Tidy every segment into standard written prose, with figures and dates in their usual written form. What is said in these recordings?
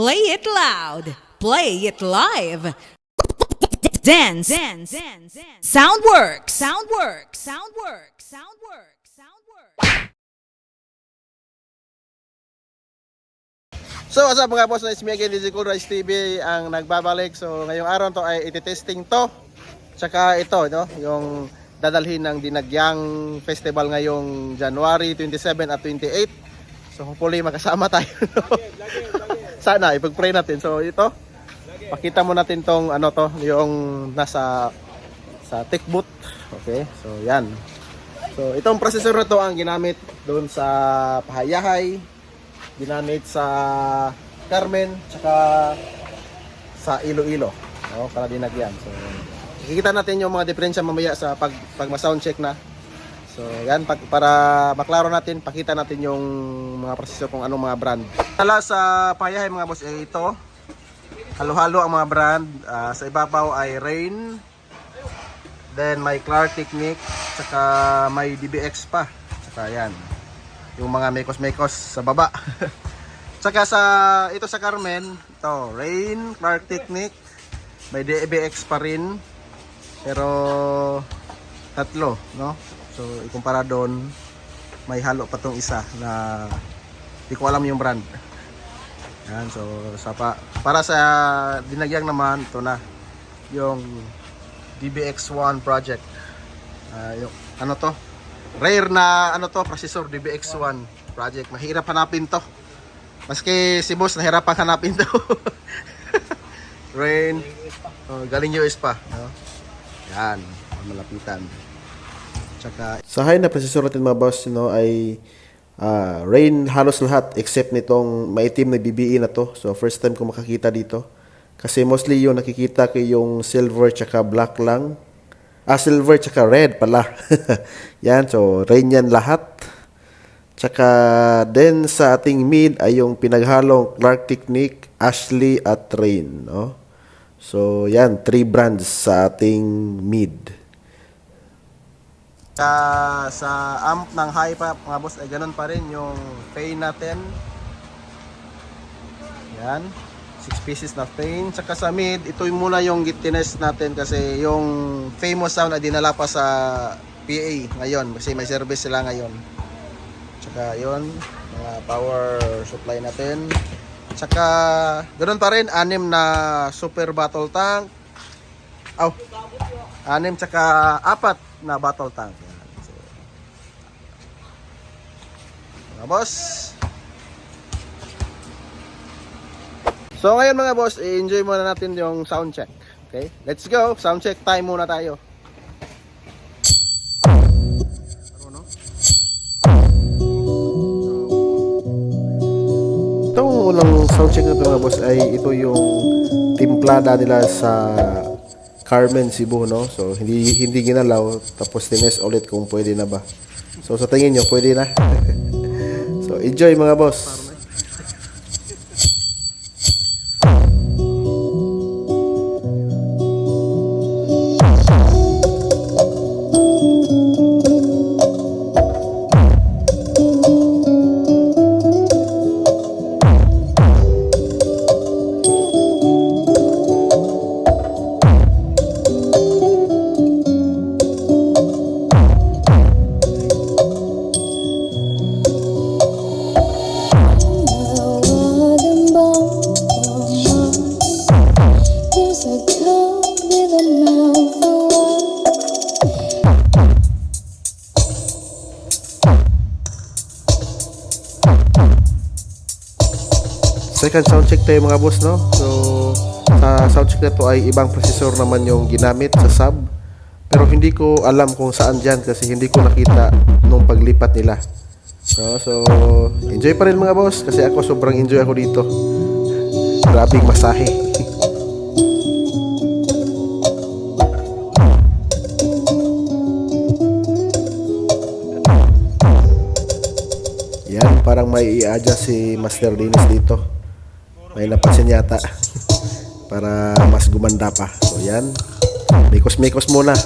Play it loud. Play it live. Dance. Soundworks. So what's up mga boss, it's me again, DJ Cool Rice TV ang nagbabalik. So ngayong araw to ay iti-testing to. Tsaka ito, no, yung dadalhin ng Dinagyang Festival ngayong January 27 at 28. So hopefully makasama tayo. No? Sana ipag-pray natin. So ito, pakita mo natin tong ano to, yung nasa sa tech booth. Okay? So yan. So itong processor na to ang ginamit doon sa Pahayahay, ginamit sa Carmen, tsaka sa Iloilo, no, para Dinagyan. So kikita natin yung mga diferensya mamaya sa pag ma-sound check na. So yan, para maklaro natin, pakita natin yung mga prosesor kung anong mga brand. Tala sa Payahay mga boss, ito halo-halo ang mga brand. Sa ibabaw ay Rain, then may Clark Technique, tsaka may DBX pa, tsaka yan yung mga mekos-mekos sa baba. Tsaka ito sa Carmen, ito Rain, Clark Technique, may DBX pa rin, pero tatlo, no? So ikumpara doon, may halo pa tong isa na di ko alam yung brand. Yan, so para sa Dinagyang naman, ito na yung DBX1 project. Yung ano to, rare na ano to, processor DBX1 project. Mahirap hanapin to. Maski si boss nahirapan hanapin to. Rain, galing US pa, no? Yan, malapitan. Tsaka sa high na processor natin mga boss, no, ay Rain halos lahat except nitong maitim na BBE na to. So first time ko makakita dito. Kasi mostly yung nakikita ko yung silver tsaka black lang. Silver tsaka red pala. Yan, so Rain yan lahat. Tsaka then sa ating mid ay yung pinaghalong Clark Technique, Ashley at Rain, no? So yan, 3 brands sa ating mid. Sa amp ng high pa mga boss ay ganun pa rin yung Fane natin. Yan, 6 pieces na Fane. Tsaka sa mid, ito muna yung tinest natin kasi yung famous sound ay dinala pa sa PA ngayon kasi may service sila ngayon. Tsaka yun, mga power supply natin. Tsaka ganun pa rin, 6 na super battle tank. 6 tsaka 4 na battle tank. Yan. So, mga boss. So ngayon mga boss, i-enjoy muna natin yung sound check. Okay, let's go. Sound check time muna tayo. Itong unang sound check na ito mga boss ay ito yung timplada nila sa Carmen, Cebu, no? So hindi ginalaw, tapos tinest ulit kung pwede na ba. So sa tingin nyo, pwede na. So enjoy mga boss. Second sound check tayo mga boss, no? So sa sound check na to ay ibang processor naman yung ginamit sa sub, pero hindi ko alam kung saan dyan kasi hindi ko nakita nung paglipat nila, no? So enjoy pa rin mga boss kasi ako sobrang enjoy ako dito. Grabing masahe. Yan, parang may i-adjust si Master Dennis dito. May napansin yata. Para mas gumanda pa. So yan, mikos-mikos muna.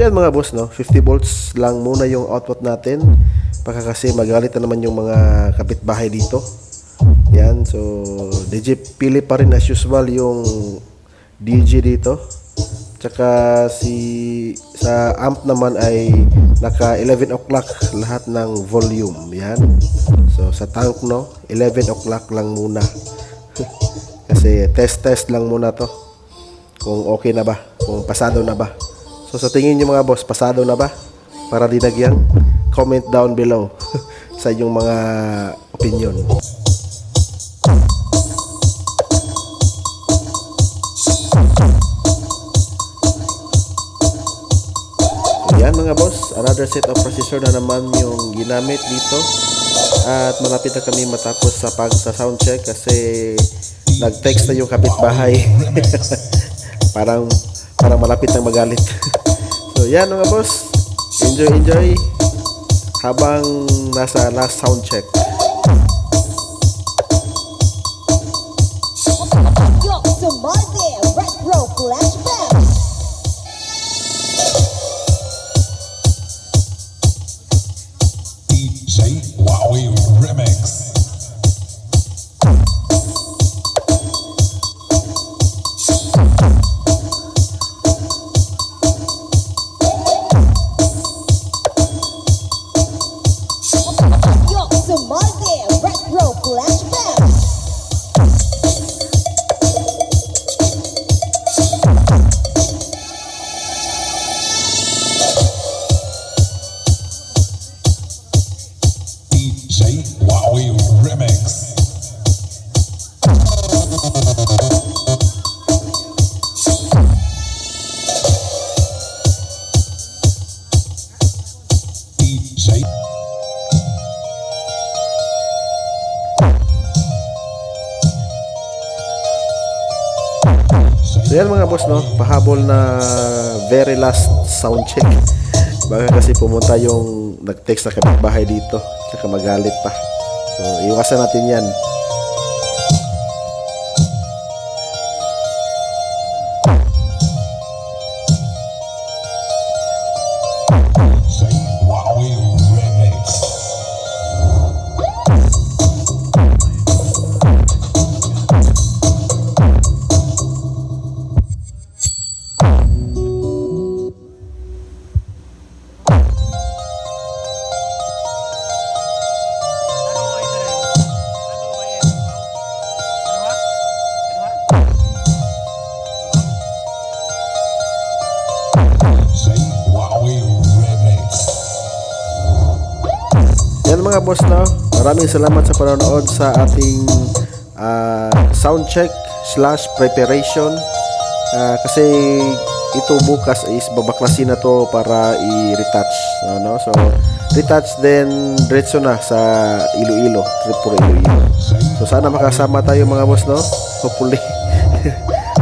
yan mga boss, no? 50 volts lang muna yung output natin. Baka kasi magalit na naman yung mga kapitbahay dito. Yan, so DJ pili pa rin as usual yung DJ dito. Tsaka sa amp naman ay naka 11 o'clock lahat ng volume. Yan. So sa tank, no, 11 o'clock lang muna. Kasi test lang muna to. Kung okay na ba, kung pasado na ba. So sa tingin niyo mga boss, pasado na ba para dinagyang? Comment down below sa inyong mga opinion. Yan mga boss, another set of processor na naman yung ginamit dito. At malapit na kami matapos sa sound check kasi nag-text na yung kapitbahay. parang malapit na magalit. So yan mga boss, enjoy habang nasa last sound check. Yo, somebody, retro flashback. DJ Wowie Remix. Yo, somebody, retro flashback. DJ Wowie Remix. DJ. So yan mga boss, no, pahabol na very last sound check. Baka kasi pumunta yung nag-text na kapitbahay dito, tsaka magalit pa. So iwasan natin yan. DJ Wowie Remix. DJ Wowie Remix. Yan mga boss, no, maraming salamat sa panonood sa ating sound check / preparation. Kasi ito bukas is babaklasin na to para i-retouch, no? So retouch then diretso na sa Iloilo, trip for Iloilo. So sana makasama tayo mga boss, no, hopefully.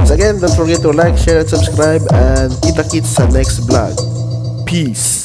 So again, don't forget to like, share, and subscribe, and kita-kits sa next vlog. Peace.